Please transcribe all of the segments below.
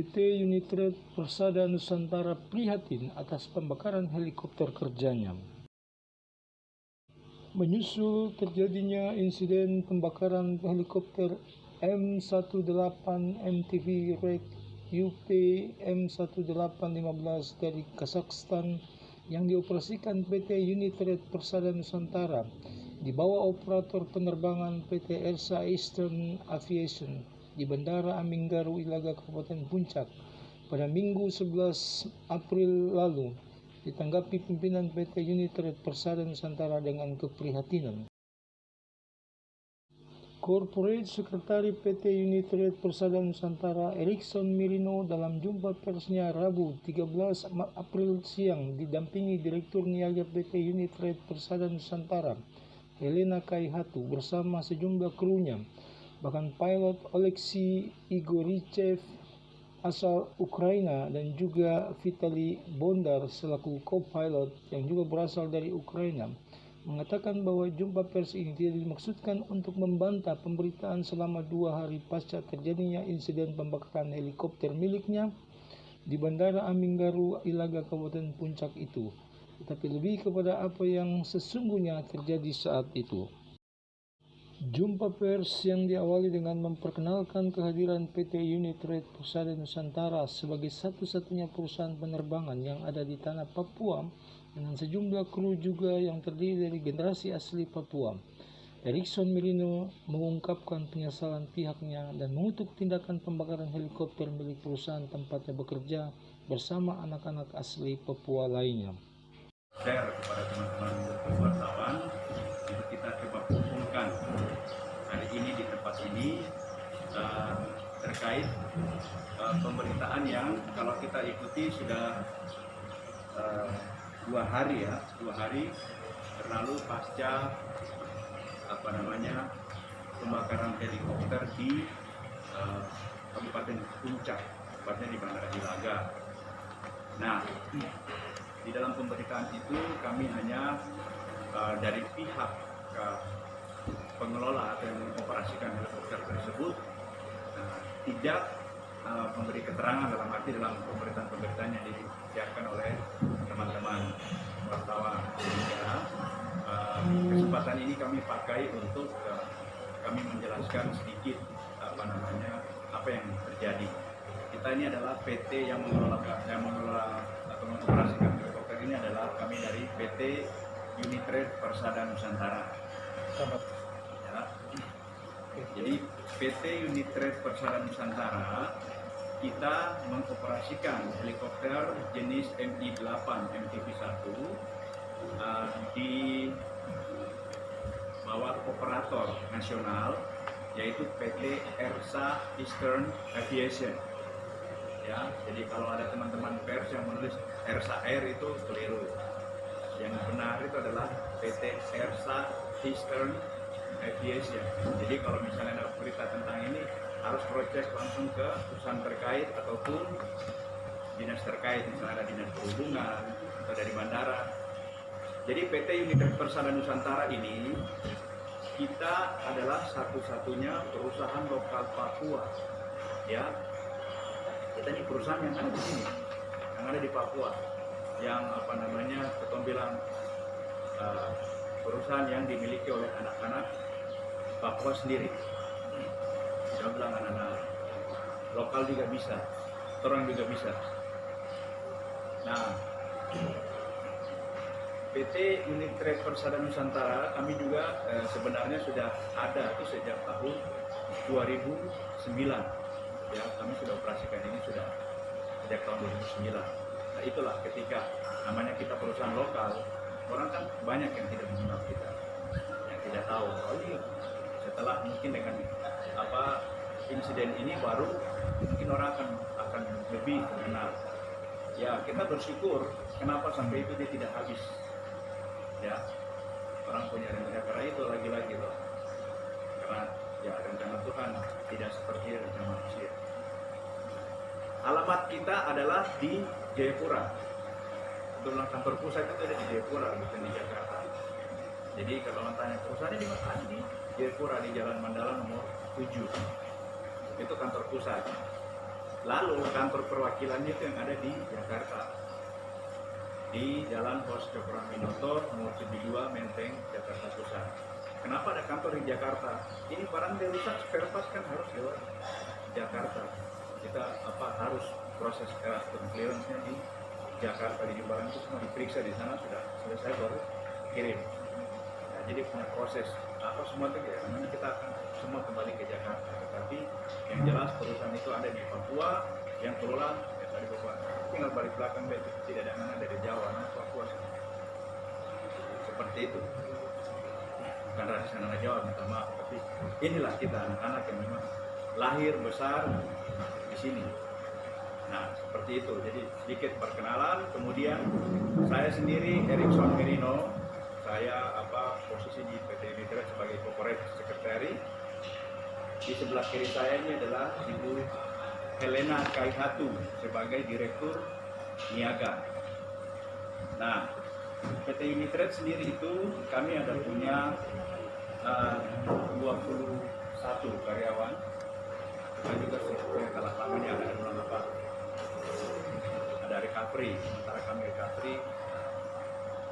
PT Unitrade Persada Nusantara prihatin atas pembakaran helikopter kerjanya. Menyusul terjadinya insiden pembakaran helikopter M18 MTV Rek UP M1815 dari Kazakhstan yang dioperasikan PT Unitrade Persada Nusantara di bawah operator penerbangan PT Ersa Eastern Aviation di Bandara Aminggaru Ilaga Kabupaten Puncak pada Minggu 11 April lalu, ditanggapi pimpinan PT Unitrade Persada Nusantara dengan keprihatinan. Corporate Sekretari PT Unitrade Persada Nusantara Erikson Mirino dalam jumpa persnya Rabu 13 April siang didampingi Direktur Niaga PT Unitrade Persada Nusantara Helena Kaihatu bersama sejumlah krunya, bahkan pilot Oleksiy Igorichev asal Ukraina dan juga Vitali Bondar selaku co-pilot yang juga berasal dari Ukraina, mengatakan bahwa jumpa pers ini tidak dimaksudkan untuk membantah pemberitaan selama 2 hari pasca terjadinya insiden pembakaran helikopter miliknya di Bandara Aminggaru Ilaga Kabupaten Puncak itu, tetapi lebih kepada apa yang sesungguhnya terjadi saat itu. Jumpa pers yang diawali dengan memperkenalkan kehadiran PT Unitrade Persada Nusantara sebagai satu-satunya perusahaan penerbangan yang ada di tanah Papua dengan sejumlah kru juga yang terdiri dari generasi asli Papua. Erikson Mirino mengungkapkan penyesalan pihaknya dan mengutuk tindakan pembakaran helikopter milik perusahaan tempatnya bekerja bersama anak-anak asli Papua lainnya. Share kepada teman-teman wartawan untuk kita coba kumpulkan hari ini di tempat ini terkait pemberitaan yang kalau kita ikuti sudah 2 hari berlalu pasca pembakaran helikopter di Kabupaten Puncak, tepatnya di Bandara Ilaga. Nah, di dalam pemberitaan itu kami hanya dari pihak pengelola atau yang mengoperasikan helikopter tersebut tidak memberi keterangan dalam pemberitaan yang disiarkan oleh teman-teman wartawan. Kesempatan ini kami pakai untuk kami menjelaskan sedikit apa yang terjadi. Kita ini adalah PT yang mengelola atau mengoperasikan helikopter ini adalah kami dari PT Unitrade Persada Nusantara. Ya. Jadi PT Unitrade Persada Nusantara kita mengoperasikan helikopter jenis Mi-8 MTV-1 di bawah operator nasional yaitu PT Ersa Eastern Aviation. Ya, jadi kalau ada teman-teman pers yang menulis Ersa Air itu keliru. Yang benar itu adalah PT Ersa Eastern Aviation. Jadi kalau misalnya ada berita tentang ini harus cross-check langsung ke perusahaan terkait ataupun dinas terkait, misalnya ada dinas perhubungan atau dari bandara. Jadi PT Unitrade Persada Nusantara ini kita adalah satu-satunya perusahaan lokal Papua. Ya, kita ini perusahaan yang ada di sini, yang ada di Papua, yang kita bilang perusahaan yang dimiliki oleh anak-anak Papua sendiri. Kita bilang anak-anak lokal juga bisa, orang juga bisa. Nah, PT Unitrade Persada Nusantara kami juga sebenarnya sudah ada itu sejak tahun 2009. Ya, kami sudah operasikan ini sudah sejak tahun 2009. Nah, itulah ketika namanya kita perusahaan lokal, orang kan banyak yang tidak mengenal kita, yang tidak tahu. Oh ini setelah mungkin dengan insiden ini baru mungkin orang akan lebih mengenal. Ya, kita bersyukur kenapa sampai itu dia tidak habis. Ya, orang punya rencana karena itu lagi-lagi loh. Karena ya rencana Tuhan tidak seperti rencana manusia. Alamat kita adalah di Jayapura. Untuk kantor pusat itu ada di Jayapura, bukan di Jakarta. Jadi kalau tanya perusahaannya di mana? Di Jayapura, di Jalan Mandala nomor 7. Itu kantor pusat. Lalu kantor perwakilannya itu yang ada di Jakarta, di Jalan Hos Cokroaminoto nomor 72 Menteng, Jakarta Pusat. Kenapa ada kantor di Jakarta? Ini barang dia rusak, spare part kan harus lewat Jakarta. Kita harus proses custom clearance-nya di Jakarta, di barang itu semua diperiksa di sana, sudah selesai baru kirim. Nah, jadi punya proses semua itu ya, namanya kita akan semua kembali ke Jakarta. Tetapi yang jelas perusahaan itu ada di Papua, yang kelola ya tadi Bapak tinggal balik belakang betul, tidak ada mana dari Jawa, Papua. Seperti itu. Bukan rahasia anak Jawa, minta maaf, tapi inilah kita anak-anak yang memang lahir besar di sini. Nah, seperti itu. Jadi sedikit perkenalan. Kemudian saya sendiri Erikson Mirino. Saya posisi di PT Unitrade sebagai corporate secretary. Di sebelah kiri saya ini adalah Ibu Helena Kaihatu sebagai direktur niaga. Nah, PT Unitrade sendiri itu kami ada punya 21 karyawan. Kita juga sebetulnya kalah lamanya ada ada recovery, sementara kami recovery.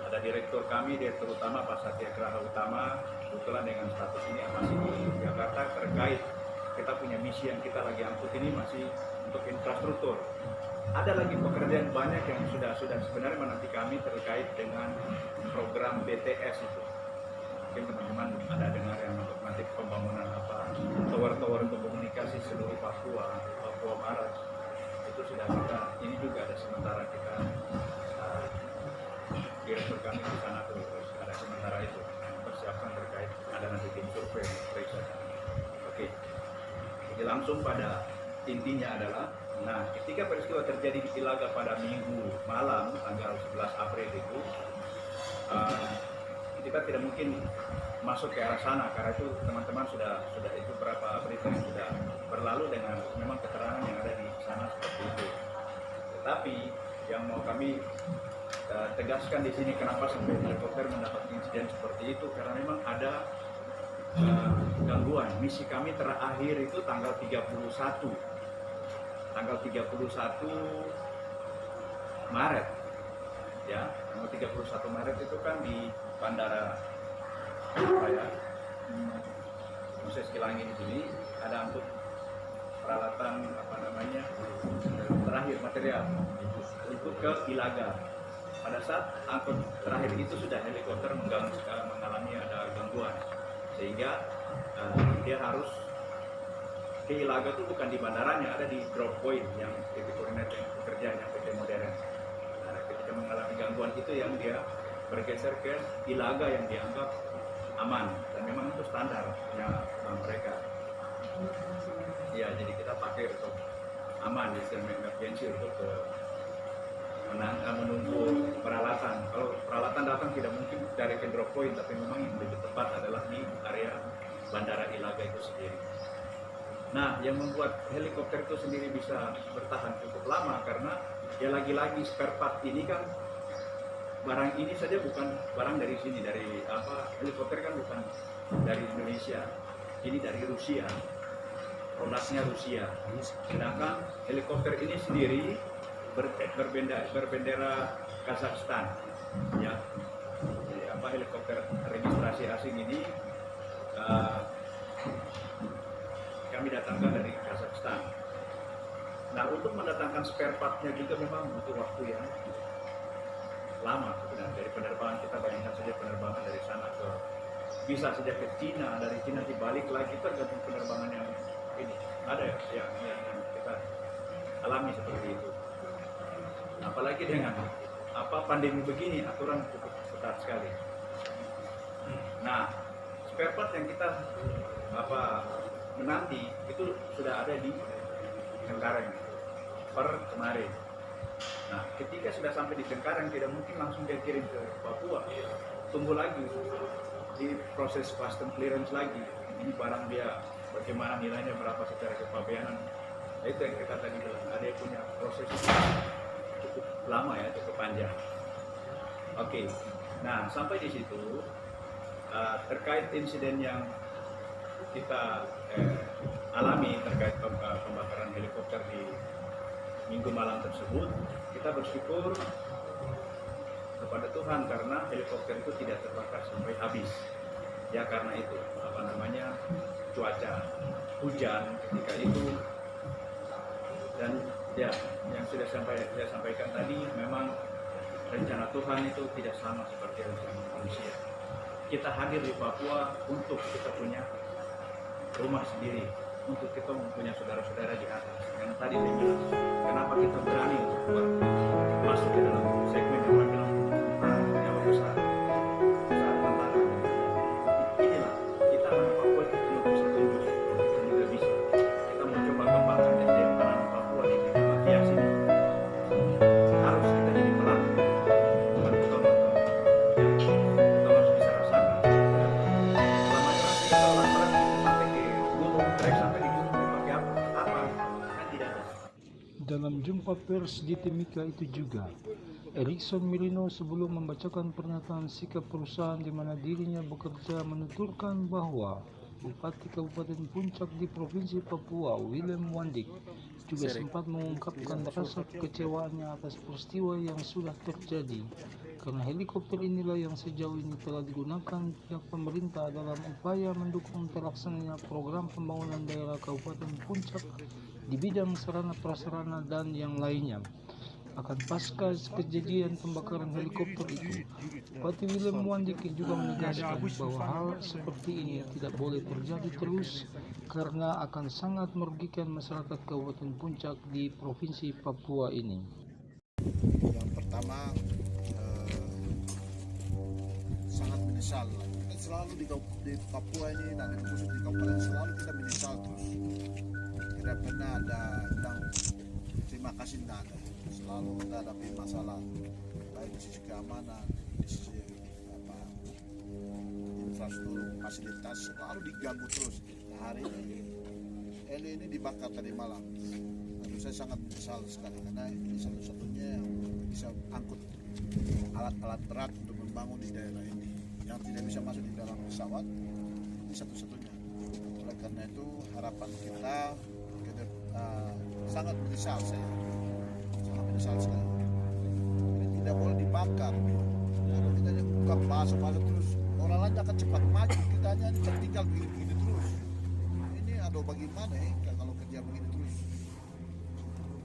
Ada direktur kami, direktur utama Pak Satyagraha Utama, kebetulan dengan status ini masih di Jakarta terkait kita punya misi yang kita lagi angkut ini masih untuk infrastruktur. Ada lagi pekerjaan banyak yang sudah sebenarnya menanti kami terkait dengan program BTS itu. Mungkin teman-teman ada dengar yang untuk nanti pembangunan tower-tower untuk komunikasi seluruh Papua Barat. Itu sudah kita, ini juga ada sementara kita direktur kami di sana terus ada sementara itu persiapan terkait ada nanti tim survei periksa. Oke, jadi langsung pada intinya adalah, nah ketika peristiwa terjadi di Ilaga pada Minggu malam tanggal 11 April itu kita tidak mungkin masuk ke arah sana karena itu teman-teman sudah itu berapa berita yang sudah berlalu dengan memang keterangan yang ada di sana seperti itu. Tetapi yang mau kami tegaskan di sini kenapa sampai helikopter mendapat insiden seperti itu, karena memang ada gangguan. Misi kami terakhir itu tanggal 31 Maret ya, tanggal 31 Maret itu kan di bandara Moses Kilangi di sini ada angkut peralatan terakhir material untuk ke Ilaga. Pada saat angkut terakhir itu sudah helikopter mengalami ada gangguan sehingga dia harus ke Ilaga itu bukan di bandaranya, ada di drop point yang titik koordinat yang pekerjaan yang PT Modern. Nah, ketika mengalami gangguan itu yang dia bergeser ke Ilaga yang dianggap aman dan memang itu standarnya mereka. Ya, jadi kita pakai untuk aman di sistem emergency untuk menunggu peralatan. Kalau peralatan datang tidak mungkin dari ke drop point, tapi memang yang lebih tepat adalah di area Bandara Ilaga itu sendiri. Nah, yang membuat helikopter itu sendiri bisa bertahan cukup lama karena ya lagi-lagi spare part ini kan barang ini saja bukan barang dari sini, dari helikopter kan bukan dari Indonesia, ini dari Rusia, produknya Rusia. Sedangkan helikopter ini sendiri berbendera Kazakhstan, ya. Jadi, helikopter registrasi asing ini kami datangkan dari Kazakhstan. Nah, untuk mendatangkan spare part-nya juga memang butuh waktu yang lama sebenarnya. Dari penerbangan kita bayangkan saja penerbangan dari sana ke bisa saja ke Cina, dari Cina dibalik lagi tergantung penerbangan yang ini ada yang kita alami seperti itu. Apalagi dengan pandemi begini aturan cukup ketat sekali. Nah, spare part yang kita menanti itu sudah ada di Cengkareng per kemarin. Nah, ketika sudah sampai di Cengkareng tidak mungkin langsung dia kirim ke Papua. Tunggu lagi di proses custom clearance lagi. Ini barang dia bagaimana nilainya, berapa secara kepabeanan. Nah, itu yang kita tadi bilang, ada yang punya proses cukup lama ya, cukup panjang. Oke. Nah, sampai di situ terkait insiden yang kita alami terkait pembakaran helikopter di minggu malam tersebut, kita bersyukur kepada Tuhan karena helikopter itu tidak terbakar sampai habis. Ya karena itu cuaca hujan ketika itu, dan ya yang sudah saya sampaikan tadi, memang rencana Tuhan itu tidak sama seperti rencana manusia. Kita hadir di Papua untuk kita punya rumah sendiri, untuk kita mempunyai saudara-saudara di atas. Yang tadi saya bilang, kenapa kita berani untuk masuk ke dalam segmen yang bilang nyawa besar tantangan. Inilah kita anak Papua, kita juga bisa tunjuk, kita juga bisa. Kita mau coba kembangkan SDM anak Papua di Matias ini. Harus kita jadi pelaku, bukan penonton. Kita harus bisa rasakan. Selama ini kita laporan sampai ke gunung, trek sampai di gunung pakai apa? Kan tidak ada. Dalam jumpa pers di Timika itu juga, Erickson Mirino sebelum membacakan pernyataan sikap perusahaan di mana dirinya bekerja menuturkan bahwa Bupati Kabupaten Puncak di Provinsi Papua, Willem Wandik, juga sempat mengungkapkan rasa kekecewaannya atas peristiwa yang sudah terjadi, karena helikopter inilah yang sejauh ini telah digunakan pihak pemerintah dalam upaya mendukung terlaksananya program pembangunan daerah Kabupaten Puncak di bidang sarana prasarana dan yang lainnya. Akan pasca kejadian pembakaran helikopter itu, Bupati Willem Wandik juga menegaskan bahwa hal seperti ini tidak boleh terjadi terus karena akan sangat merugikan masyarakat Kabupaten Puncak di Provinsi Papua ini. Yang pertama, sangat menyesal. Kita selalu di Papua ini dan khusus di kabupaten selalu kita menyesal terus. Tidak pernah ada bilang terima kasih, tidak ada. Selalu kita hadapi masalah baik di sisi keamanan, di sisi infrastruktur, fasilitas selalu diganggu terus. Nah, hari ini dibakar tadi malam. Lalu saya sangat menyesal sekali karena ini satu-satunya yang bisa angkut alat-alat berat untuk membangun di daerah ini yang tidak bisa masuk di dalam pesawat. Ini satu-satunya. Oleh karena itu harapan kita sangat menyesal saya. Menyesal sekali. Ini tidak boleh dibakar. Kalau kita buka bahasa-bahasa terus, orang lain akan cepat maju. Kita hanya tertinggal begini-begini terus. Ini aduh bagaimana kalau kerja begini terus.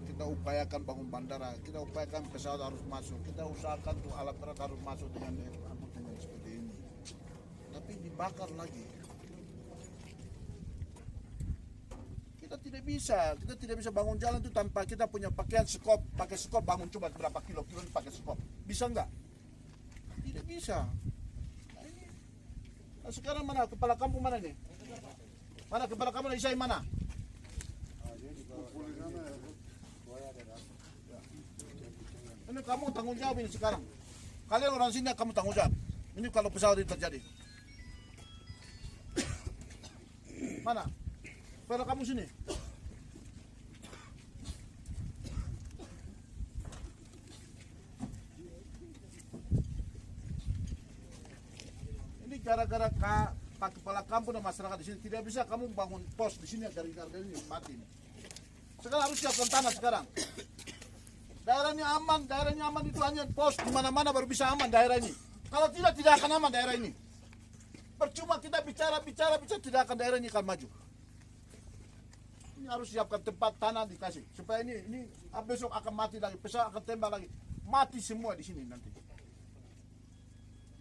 Kita upayakan bangun bandara, kita upayakan pesawat harus masuk, kita usahakan tuh alat berat harus masuk dengan seperti ini. Tapi dibakar lagi. Kita tidak bisa bangun jalan itu tanpa kita punya pakaian skop, pakai skop bangun coba berapa kilo pakai skop, bisa nggak? Tidak bisa. Nah, sekarang mana kepala kampung mana nih? Mana kepala kampung Isai mana? Ini kamu tanggung jawab ini sekarang. Kalian orang sini kamu tanggung jawab. Ini kalau pesawat ini terjadi. Mana? Kepala kamu sini. Ini gara-gara Pak Kepala Kampung dan masyarakat di sini tidak bisa kamu bangun pos di sini gara-gara ini mati. Sekarang harus siapkan tanah sekarang. Daerahnya aman itu hanya pos di mana-mana baru bisa aman daerah ini. Kalau tidak akan aman daerah ini. Percuma kita bicara tidak akan daerah ini akan maju. Ini harus siapkan tempat tanah dikasih supaya ini besok akan mati lagi, pesawat akan tembak lagi, mati semua di sini nanti.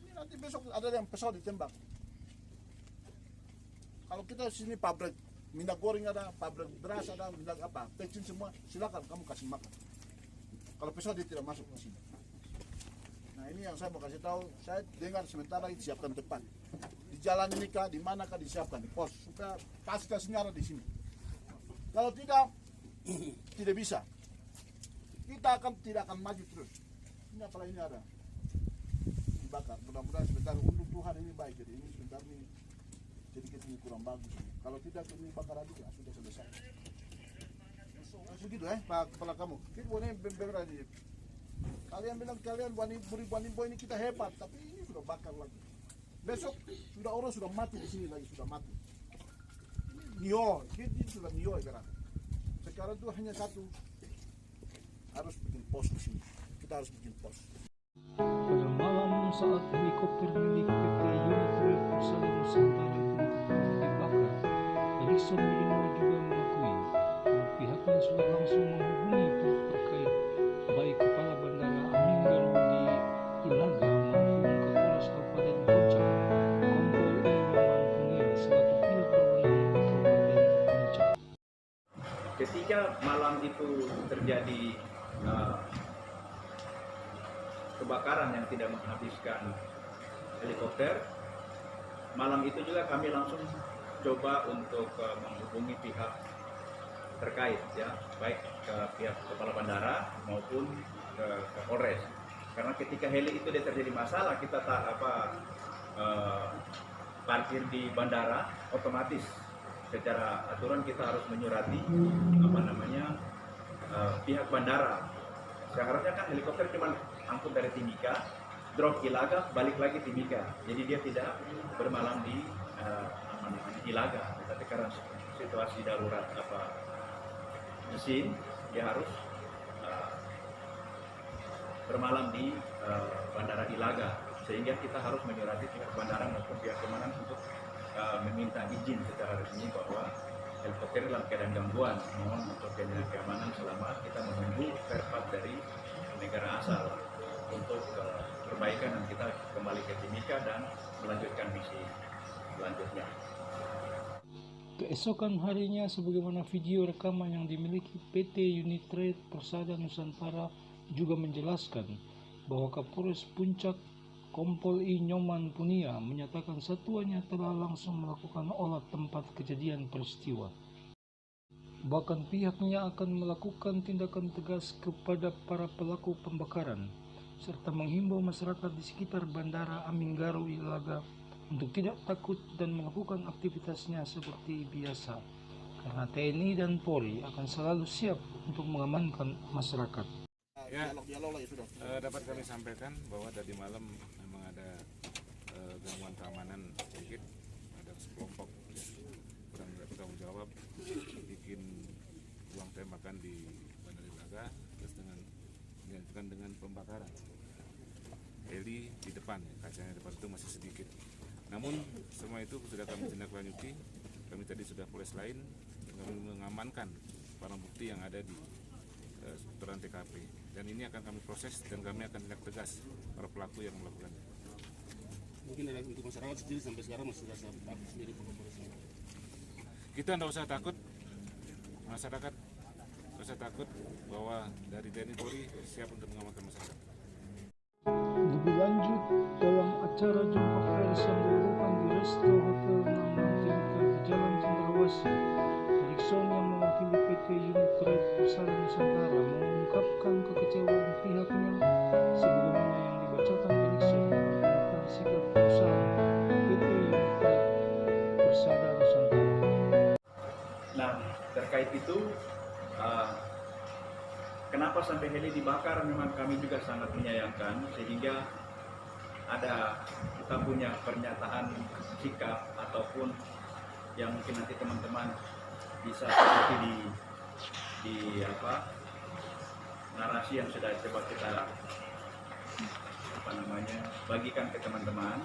Ini nanti besok ada yang pesawat ditembak. Kalau kita di sini pabrik minyak goreng ada, pabrik beras ada, minyak apa, bensin semua, silakan kamu kasih makan. Kalau pesawat dia tidak masuk ke sini. Nah ini yang saya mau kasih tahu, saya dengar sementara ini siapkan tempat. Di jalan ini kah, di mana kah disiapkan di pos supaya pasca senyara di sini. Kalau tidak bisa. Kita tidak akan maju terus. Ini apalagi ini ada dibakar. Mudah-mudahan sebentar untuk Tuhan ini baik. Jadi ini sebentar ini sedikit ini kurang bagus. Kalau tidak ini bakar lagi ya sudah selesai. Begitu Pak Kepala kamu. Kita boleh berani. Kalian bilang kalian Bani ini kita hebat, tapi ini sudah bakar lagi. Besok sudah orang sudah mati di sini lagi sudah mati. Nio, ini sudah nio sekarang. Sekarang itu hanya satu pos di sini. Kita harus bikin pos. Pada malam saat helikopter milik PT Unit Red Persada Nusantara itu dibakar, Erikson Milino juga mengakui bahwa pihaknya sudah langsung menghubungi pihak terkait, baik Kepala Bandara Aminggaru di Ilaga maupun Kapolres Kabupaten Puncak, Kompol I. Nyoman Punia selaku pihak berwenang di Kabupaten Puncak. Ketika malam itu terjadi kebakaran yang tidak menghabiskan helikopter, malam itu juga kami langsung coba untuk menghubungi pihak terkait, ya, baik ke pihak kepala bandara maupun ke Polres. Karena ketika heli itu dia terjadi masalah, kita parkir di bandara, otomatis secara aturan kita harus menyurati pihak bandara. Seharusnya kan helikopter cuma angkut dari Timika, drop Ilaga, balik lagi Timika. Jadi dia tidak bermalam di Ilaga. Tapi karena situasi darurat mesin, dia harus bermalam di Bandara Ilaga. Sehingga kita harus menyurati pihak bandara maupun pihak keamanan untuk meminta izin secara resmi bahwa helikopter dalam keadaan gangguan, mohon untuk jaminan keamanan selama kita menunggu spare part dari negara asal untuk perbaikan, dan kita kembali ke Timika dan melanjutkan misi selanjutnya. Keesokan harinya, sebagaimana video rekaman yang dimiliki PT Unit Red Persada Nusantara juga menjelaskan bahwa Kapolres Puncak Kompol I. Nyoman Punia menyatakan satuannya telah langsung melakukan olah tempat kejadian peristiwa. Bahkan pihaknya akan melakukan tindakan tegas kepada para pelaku pembakaran, serta menghimbau masyarakat di sekitar Bandara Aminggaru Ilaga untuk tidak takut dan melakukan aktivitasnya seperti biasa, karena TNI dan Polri akan selalu siap untuk mengamankan masyarakat. Ya, Dialog lah ya sudah. dapat kami sampaikan bahwa tadi malam memang ada gangguan keamanan sedikit, ada sekelompok kurang bertanggung jawab bikin ruang tembakan di Bandara Ilaga, terus dilanjutkan dengan pembakaran heli di depan, kacanya depan itu masih sedikit. Namun semua itu sudah kami tindaklanjuti, kami tadi sudah polis lain dan kami mengamankan barang bukti yang ada di seputaran TKP, dan ini akan kami proses dan kami akan tindak tegas para pelaku yang melakukannya. Mungkin ada untuk masyarakat sendiri sampai sekarang masih rasa takut sendiri polisi. Kita tidak usah takut, masyarakat tidak usah takut bahwa dari TNI Polri siap untuk mengamankan masyarakat. Lebih lanjut, dalam acara jumpa pers yang dilakukan di Resto Hotel Nambang Timika di Jalan Cendrawasih, Erikson yang mewakili PT Unit Red Persada Nusantara mengungkapkan kekecewaan pihaknya sebagaimana yang dibacakan Erikson tentang sikap perusahaan PT Unit Red Persada Nusantara. Nah, terkait itu, kenapa sampai heli dibakar, memang kami juga sangat menyayangkan, sehingga kita punya pernyataan sikap ataupun yang mungkin nanti teman-teman bisa seperti di narasi yang sudah coba kita bagikan ke teman-teman.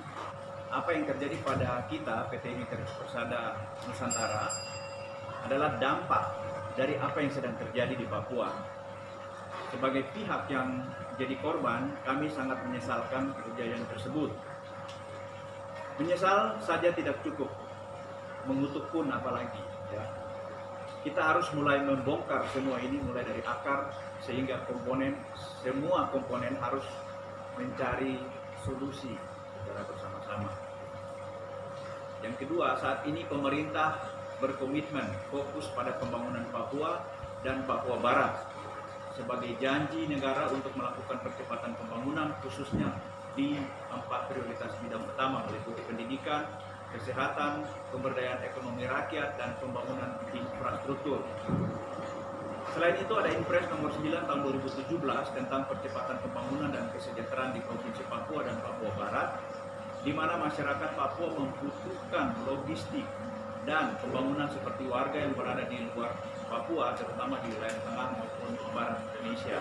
Apa yang terjadi pada kita PT Unit Persada Nusantara adalah dampak dari apa yang sedang terjadi di Papua. Sebagai pihak yang jadi korban, kami sangat menyesalkan kejadian tersebut. Menyesal saja tidak cukup, mengutuk pun apalagi, ya. Kita harus mulai membongkar semua ini mulai dari akar, sehingga semua komponen harus mencari solusi secara bersama-sama. Yang kedua, saat ini pemerintah berkomitmen fokus pada pembangunan Papua dan Papua Barat sebagai janji negara untuk melakukan percepatan pembangunan, khususnya di 4 prioritas bidang utama, meliputi pendidikan, kesehatan, pemberdayaan ekonomi rakyat, dan pembangunan infrastruktur. Selain itu ada Impres nomor 9 tahun 2017 tentang percepatan pembangunan dan kesejahteraan di Provinsi Papua dan Papua Barat, di mana masyarakat Papua membutuhkan logistik dan pembangunan seperti warga yang berada di luar Papua, terutama di wilayah tengah maupun barat Indonesia.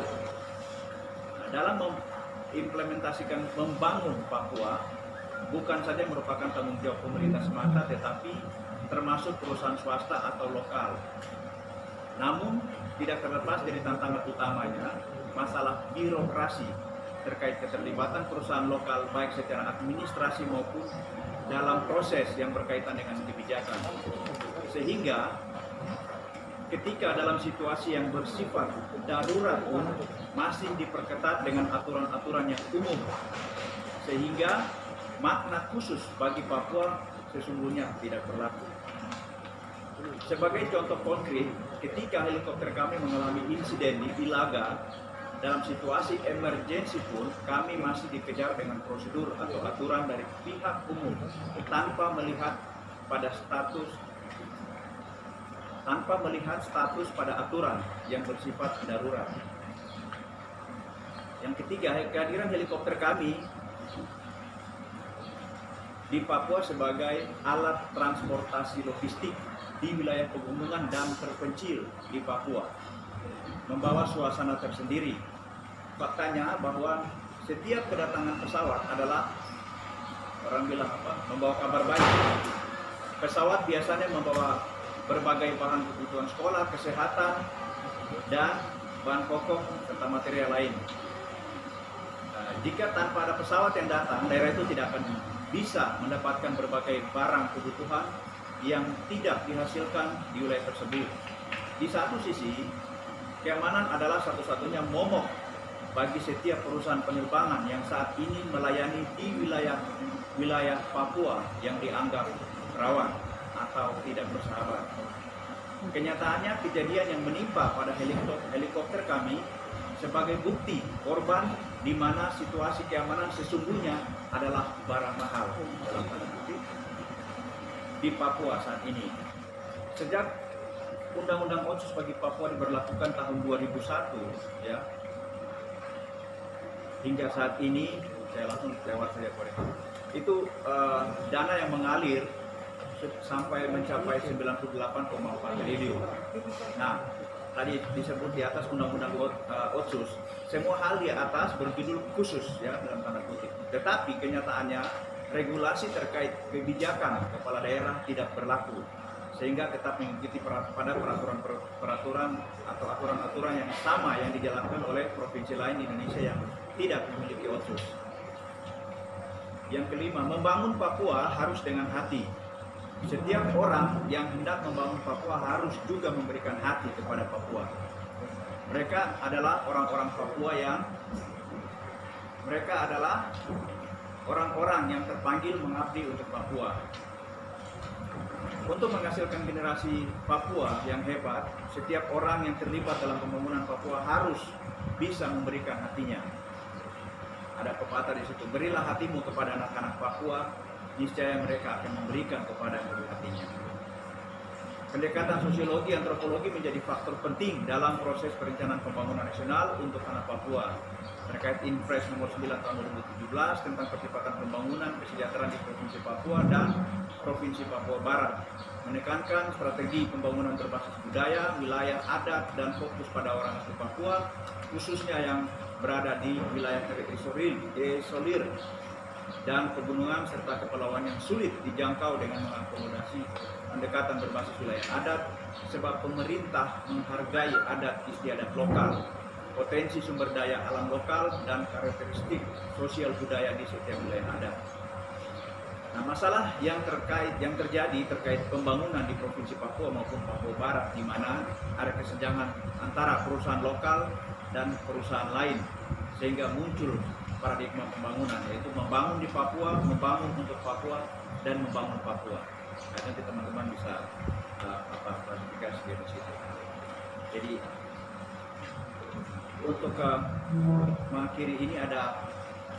dalam mengimplementasikan membangun Papua bukan saja merupakan tanggung jawab pemerintah semata, tetapi termasuk perusahaan swasta atau lokal. Namun tidak terlepas dari tantangan utamanya masalah birokrasi terkait keterlibatan perusahaan lokal baik secara administrasi maupun dalam proses yang berkaitan dengan kebijakan. Sehingga ketika dalam situasi yang bersifat darurat pun masih diperketat dengan aturan-aturan yang umum, sehingga makna khusus bagi Papua sesungguhnya tidak berlaku. Sebagai contoh konkret, ketika helikopter kami mengalami insiden di Ilaga, dalam situasi emergensi pun kami masih dikejar dengan prosedur atau aturan dari pihak umum tanpa melihat status pada aturan yang bersifat darurat. Yang ketiga, kehadiran helikopter kami di Papua sebagai alat transportasi logistik di wilayah pegunungan dan terpencil di Papua membawa suasana tersendiri. Faktanya bahwa setiap kedatangan pesawat adalah, orang bilang membawa kabar baik. Pesawat biasanya membawa berbagai bahan kebutuhan sekolah, kesehatan, dan bahan pokok serta material lain. Nah, jika tanpa ada pesawat yang datang, daerah itu tidak akan bisa mendapatkan berbagai barang kebutuhan yang tidak dihasilkan di wilayah tersebut. Di satu sisi, keamanan adalah satu-satunya momok bagi setiap perusahaan penerbangan yang saat ini melayani di wilayah Papua yang dianggap rawan atau tidak bersahabat. Kenyataannya kejadian yang menimpa pada helikopter kami sebagai bukti korban di mana situasi keamanan sesungguhnya adalah barang mahal dalam tanda kutip di Papua saat ini. Sejak Undang-Undang Otsus bagi Papua diberlakukan tahun 2001, ya, hingga saat ini, saya langsung lewat saja itu dana yang mengalir sampai mencapai 98,4 triliun. Nah, tadi disebut di atas Undang-Undang Otsus, semua hal di atas berjudul khusus, ya, dalam tanda kutip. Tetapi kenyataannya regulasi terkait kebijakan kepala daerah tidak berlaku, sehingga tetap mengikuti pada peraturan atau aturan-aturan yang sama yang dijalankan oleh provinsi lain di Indonesia yang tidak memiliki Otsus. Yang kelima, membangun Papua harus dengan hati. Setiap orang yang hendak membangun Papua harus juga memberikan hati kepada Papua. Mereka adalah orang-orang Papua orang-orang yang terpanggil mengabdi untuk Papua. Untuk menghasilkan generasi Papua yang hebat, setiap orang yang terlibat dalam pembangunan Papua harus bisa memberikan hatinya. Ada pepatah di situ, berilah hatimu kepada anak-anak Papua, niscaya mereka akan memberikan kepada hatinya. Pendekatan sosiologi antropologi menjadi faktor penting dalam proses perencanaan pembangunan nasional untuk anak Papua. Terkait Inpres nomor 9 tahun 2017 tentang percepatan pembangunan kesejahteraan di Provinsi Papua dan Provinsi Papua Barat, menekankan strategi pembangunan berbasis budaya, wilayah adat, dan fokus pada orang asli Papua, khususnya yang berada di wilayah terisolir dan pegunungan serta kepulauan yang sulit dijangkau dengan mengakomodasi pendekatan berbasis wilayah adat, sebab pemerintah menghargai adat istiadat lokal, potensi sumber daya alam lokal, dan karakteristik sosial budaya di setiap wilayah adat. Nah, masalah yang terjadi terkait pembangunan di Provinsi Papua maupun Papua Barat, di mana ada kesenjangan antara perusahaan lokal dan perusahaan lain, sehingga muncul paradigma pembangunan, yaitu membangun di Papua, membangun untuk Papua, dan membangun Papua. Nah, nanti teman-teman bisa klasifikasi di situ. Jadi untuk mengakhiri ini ada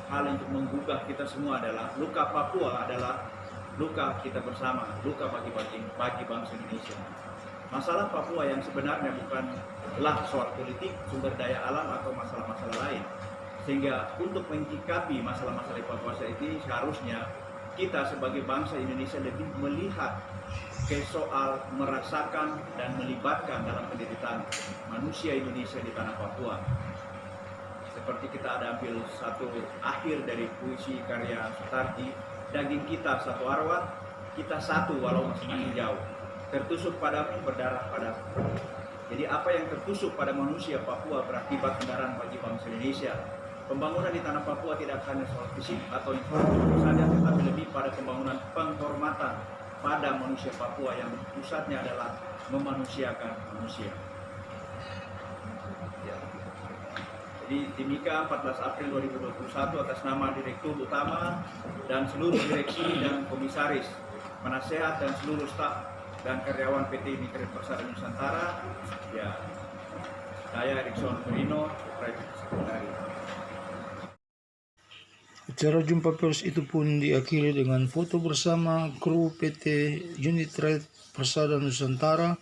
hal untuk menggugah kita semua, adalah luka Papua adalah luka kita bersama, luka bagi bangsa Indonesia. Masalah Papua yang sebenarnya bukanlah soal politik, sumber daya alam, atau masalah-masalah lain. Sehingga untuk menyikapi masalah-masalah Papua ini seharusnya kita sebagai bangsa Indonesia lebih melihat ke soal merasakan dan melibatkan dalam penderitaan manusia Indonesia di tanah Papua. seperti kita ada ambil satu akhir dari puisi karya Sutardi, daging kita satu arwah, kita satu walau masing-masing jauh, tertusuk padamu, berdarah padamu. Jadi apa yang tertusuk pada manusia Papua berakibat kendaraan bagi bangsa Indonesia. Pembangunan di tanah Papua tidak hanya soal fisik atau infrastruktur saja, tetapi lebih pada pembangunan penghormatan pada manusia Papua yang pusatnya adalah memanusiakan manusia. Ya. Jadi Timika 14 April 2021 atas nama Direktur Utama dan seluruh direksi dan komisaris, penasehat dan seluruh staf dan karyawan PT Unit Persada Nusantara, ya, saya Erikson Mirino, Private Secretary. Acara jumpa pers itu pun diakhiri dengan foto bersama kru PT Unit Trade Persada Nusantara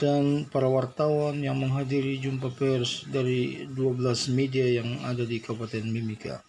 dan para wartawan yang menghadiri jumpa pers dari 12 media yang ada di Kabupaten Mimika.